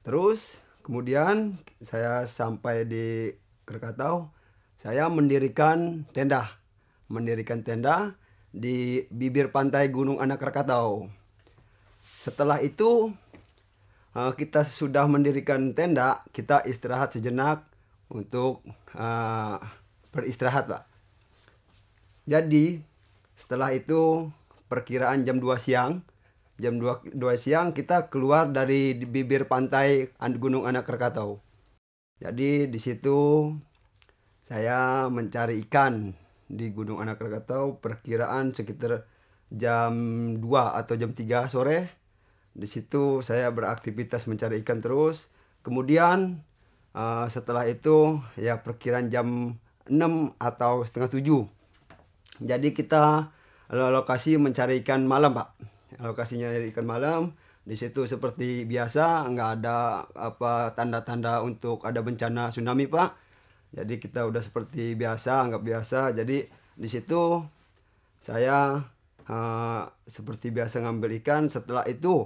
Terus kemudian saya sampai di Krakatau, saya mendirikan tenda di bibir pantai Gunung Anak Krakatau. Setelah itu kita sudah mendirikan tenda, kita istirahat sejenak untuk beristirahat, Pak. Jadi setelah itu perkiraan jam 2 siang, jam 2 siang kita keluar dari bibir pantai Gunung Anak Krakatau. Jadi di situ saya mencari ikan di Gunung Anak Krakatau perkiraan sekitar jam 2 atau jam 3 sore. Di situ saya beraktivitas mencari ikan terus. Kemudian setelah itu ya perkiraan jam 6 atau setengah 7. Jadi kita lokasi mencari ikan malam, Pak. Lokasinya dari ikan malam. Di situ seperti biasa, nggak ada apa tanda-tanda untuk ada bencana tsunami, Pak. Jadi kita udah seperti biasa, anggap biasa. Jadi di situ saya seperti biasa ngambil ikan. Setelah itu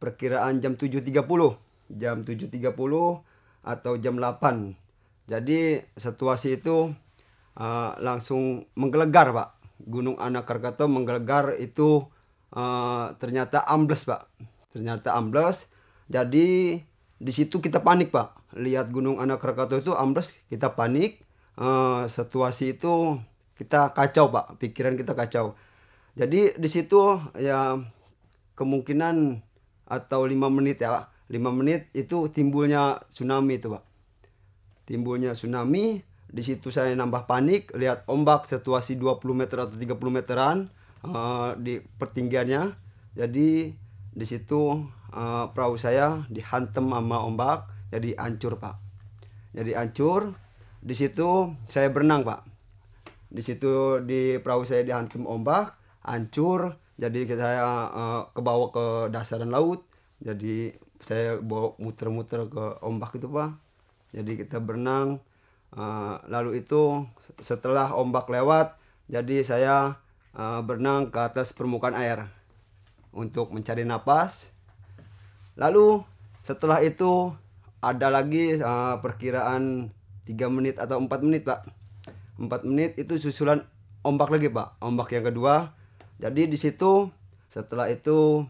perkiraan jam 7.30, atau jam 8. Jadi situasi itu langsung menggelegar, Pak. Gunung Anak Krakatau menggelegar itu ternyata ambles, Pak. Ternyata ambles. Jadi di situ kita panik, Pak. Lihat Gunung Anak Krakatau itu ambles, kita panik. Situasi itu kita kacau, Pak. Pikiran kita kacau. Jadi di situ ya kemungkinan atau 5 menit ya, Pak. 5 menit itu timbulnya tsunami itu, Pak. Timbulnya tsunami, di situ saya nambah panik, lihat ombak situasi 20 meter atau 30 meteran di pertinggiannya. Jadi di situ perahu saya dihantam sama ombak, jadi hancur, Pak. Jadi hancur. Di situ saya berenang, Pak. Di situ di perahu saya dihantam ombak, hancur. Jadi saya kebawa ke dasaran laut. Jadi saya bawa muter-muter ke ombak itu, Pak. Jadi kita berenang. Lalu itu setelah ombak lewat, jadi saya berenang ke atas permukaan air untuk mencari napas. Lalu setelah itu ada lagi perkiraan 3 menit atau 4 menit, Pak. 4 menit itu susulan ombak lagi, Pak. Ombak yang kedua. Jadi di situ setelah itu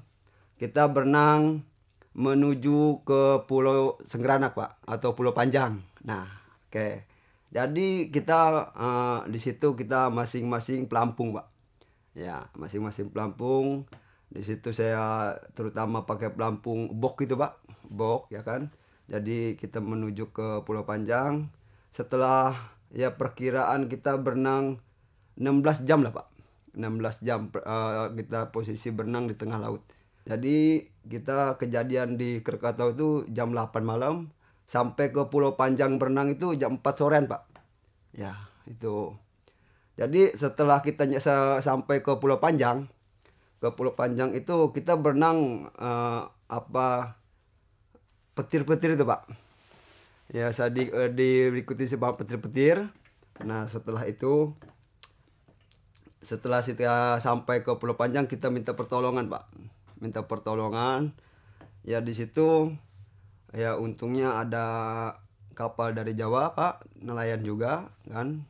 kita berenang menuju ke Pulau Senggeranak, Pak, atau Pulau Panjang. Nah, oke. Jadi kita di situ kita masing-masing pelampung, Pak. Ya, masing-masing pelampung. Di situ saya terutama pakai pelampung bok gitu, Pak. Bok, ya kan. Jadi kita menuju ke Pulau Panjang. Setelah ya perkiraan kita berenang 16 jam lah, Pak. 16 jam kita posisi berenang di tengah laut. Jadi kita kejadian di Krakatau itu jam 8 malam. Sampai ke Pulau Panjang berenang itu jam 4 sorean, Pak. Ya, itu. Jadi setelah kita sampai ke Pulau Panjang, itu kita berenang petir-petir itu, Pak. Ya, saya diikuti sama petir-petir. Nah, setelah itu setelah kita sampai ke Pulau Panjang, kita minta pertolongan, Pak. Minta pertolongan. Ya di situ ya untungnya ada kapal dari Jawa, Pak, nelayan juga kan.